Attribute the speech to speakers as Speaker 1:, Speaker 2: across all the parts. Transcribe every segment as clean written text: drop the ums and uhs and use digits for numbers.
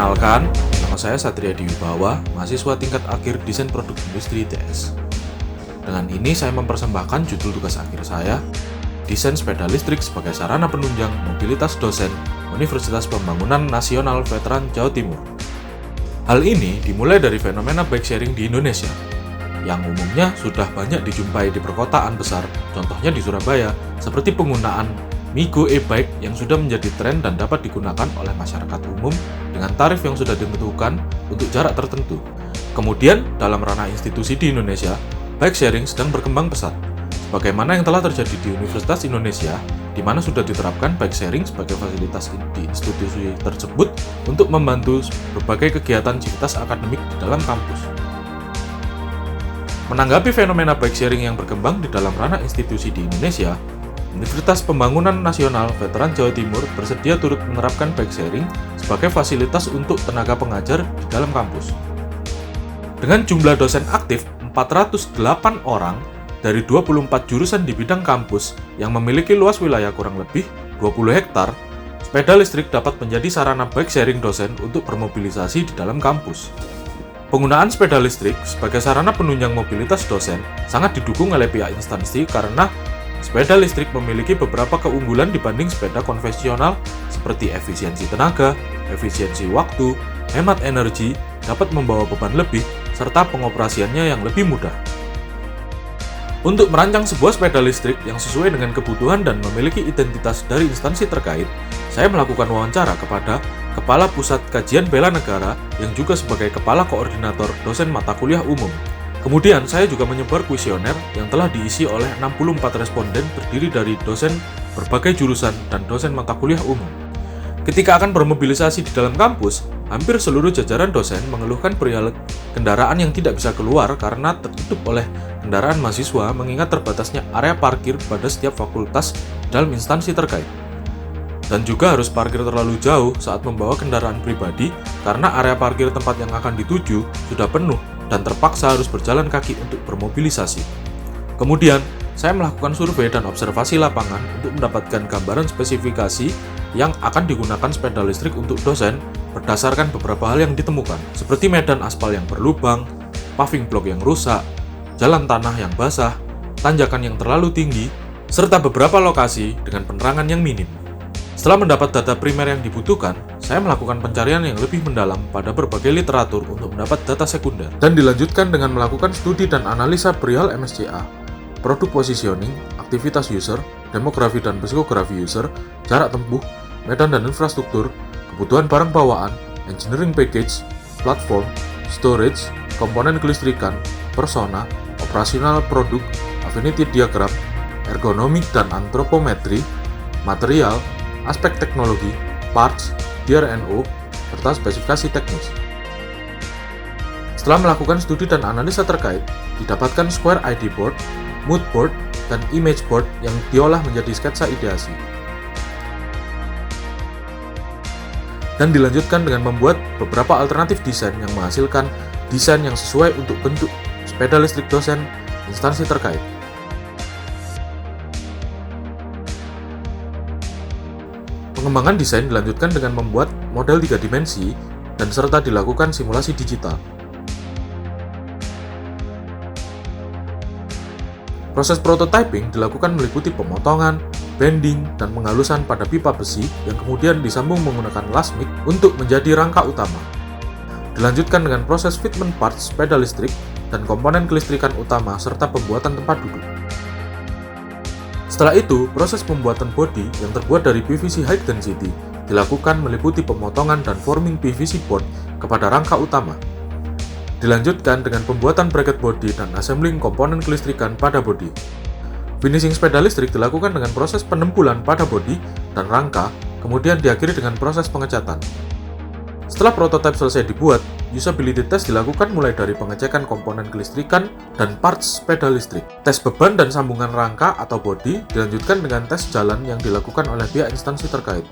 Speaker 1: Perkenalkan, nama saya Satria Dwibawa, mahasiswa tingkat akhir Desain Produk Industri ITS. Dengan ini saya mempersembahkan judul tugas akhir saya, Desain Sepeda Listrik sebagai Sarana Penunjang Mobilitas Dosen Universitas Pembangunan Nasional Veteran Jawa Timur. Hal ini dimulai dari fenomena bike sharing di Indonesia, yang umumnya sudah banyak dijumpai di perkotaan besar, contohnya di Surabaya, seperti penggunaan Migo e-bike yang sudah menjadi tren dan dapat digunakan oleh masyarakat umum dengan tarif yang sudah ditentukan untuk jarak tertentu. Kemudian, dalam ranah institusi di Indonesia, bike sharing sedang berkembang pesat. Sebagaimana yang telah terjadi di Universitas Indonesia, di mana sudah diterapkan bike sharing sebagai fasilitas di institusi tersebut untuk membantu berbagai kegiatan civitas akademik di dalam kampus. Menanggapi fenomena bike sharing yang berkembang di dalam ranah institusi di Indonesia, Universitas Pembangunan Nasional Veteran Jawa Timur bersedia turut menerapkan bike sharing sebagai fasilitas untuk tenaga pengajar di dalam kampus. Dengan jumlah dosen aktif 408 orang dari 24 jurusan di bidang kampus yang memiliki luas wilayah kurang lebih 20 hektar, sepeda listrik dapat menjadi sarana bike sharing dosen untuk bermobilisasi di dalam kampus. Penggunaan sepeda listrik sebagai sarana penunjang mobilitas dosen sangat didukung oleh pihak instansi karena sepeda listrik memiliki beberapa keunggulan dibanding sepeda konvensional seperti efisiensi tenaga, efisiensi waktu, hemat energi, dapat membawa beban lebih, serta pengoperasiannya yang lebih mudah. Untuk merancang sebuah sepeda listrik yang sesuai dengan kebutuhan dan memiliki identitas dari instansi terkait, saya melakukan wawancara kepada Kepala Pusat Kajian Bela Negara yang juga sebagai Kepala Koordinator Dosen Mata Kuliah Umum. Kemudian, saya juga menyebar kuesioner yang telah diisi oleh 64 responden terdiri dari dosen berbagai jurusan dan dosen mata kuliah umum. Ketika akan bermobilisasi di dalam kampus, hampir seluruh jajaran dosen mengeluhkan perihal kendaraan yang tidak bisa keluar karena tertutup oleh kendaraan mahasiswa mengingat terbatasnya area parkir pada setiap fakultas dalam instansi terkait. Dan juga harus parkir terlalu jauh saat membawa kendaraan pribadi karena area parkir tempat yang akan dituju sudah penuh dan terpaksa harus berjalan kaki untuk bermobilisasi. Kemudian, saya melakukan survei dan observasi lapangan untuk mendapatkan gambaran spesifikasi yang akan digunakan sepeda listrik untuk dosen berdasarkan beberapa hal yang ditemukan, seperti medan aspal yang berlubang, paving block yang rusak, jalan tanah yang basah, tanjakan yang terlalu tinggi, serta beberapa lokasi dengan penerangan yang minim. Setelah mendapat data primer yang dibutuhkan, saya melakukan pencarian yang lebih mendalam pada berbagai literatur untuk mendapat data sekunder, dan dilanjutkan dengan melakukan studi dan analisa perihal MSCA, produk positioning, aktivitas user, demografi dan psikografi user, jarak tempuh, medan dan infrastruktur, kebutuhan barang bawaan, engineering package, platform, storage, komponen kelistrikan, persona, operasional produk, affinity diagram, ergonomik dan antropometri, material, aspek teknologi, parts, DRNO, serta spesifikasi teknis. Setelah melakukan studi dan analisa terkait, didapatkan Square ID Board, Mood Board, dan Image Board yang diolah menjadi sketsa ideasi. Dan dilanjutkan dengan membuat beberapa alternatif desain yang menghasilkan desain yang sesuai untuk bentuk sepeda listrik dosen instansi terkait. Pengembangan desain dilanjutkan dengan membuat model 3 dimensi dan serta dilakukan simulasi digital. Proses prototyping dilakukan meliputi pemotongan, bending, dan penghalusan pada pipa besi yang kemudian disambung menggunakan lasmik untuk menjadi rangka utama. Dilanjutkan dengan proses fitment parts sepeda listrik dan komponen kelistrikan utama serta pembuatan tempat duduk. Setelah itu, proses pembuatan bodi yang terbuat dari PVC high density dilakukan meliputi pemotongan dan forming PVC board kepada rangka utama. Dilanjutkan dengan pembuatan bracket bodi dan assembling komponen kelistrikan pada bodi. Finishing sepeda listrik dilakukan dengan proses penempulan pada bodi dan rangka, kemudian diakhiri dengan proses pengecatan. Setelah prototipe selesai dibuat, usability test dilakukan mulai dari pengecekan komponen kelistrikan dan parts sepeda listrik. Tes beban dan sambungan rangka atau bodi dilanjutkan dengan tes jalan yang dilakukan oleh pihak instansi terkait.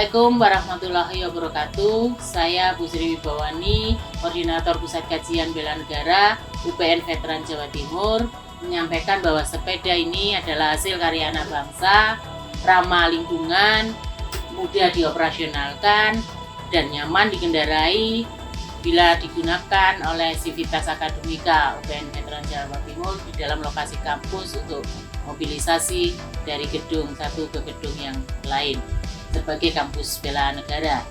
Speaker 2: Assalamualaikum warahmatullahi wabarakatuh. Saya Bu Sri Wibawani, Koordinator Pusat Kajian Bela Negara UPN Veteran Jawa Timur, menyampaikan bahwa sepeda ini adalah hasil karya anak bangsa, ramah lingkungan, mudah dioperasionalkan, dan nyaman dikendarai bila digunakan oleh Sivitas Akademika UPN Veteran Jawa Timur di dalam lokasi kampus untuk mobilisasi dari gedung satu ke gedung yang lain sebagai kampus bela negara.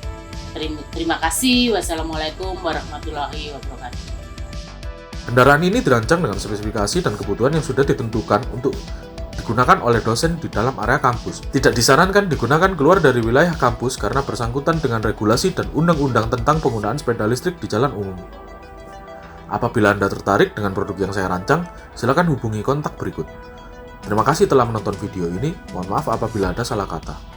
Speaker 2: Terima kasih. Wassalamualaikum warahmatullahi wabarakatuh.
Speaker 1: Kendaraan ini dirancang dengan spesifikasi dan kebutuhan yang sudah ditentukan untuk digunakan oleh dosen di dalam area kampus. Tidak disarankan digunakan keluar dari wilayah kampus karena bersangkutan dengan regulasi dan undang-undang tentang penggunaan sepeda listrik di jalan umum. Apabila Anda tertarik dengan produk yang saya rancang, silakan hubungi kontak berikut. Terima kasih telah menonton video ini. Mohon maaf apabila ada salah kata.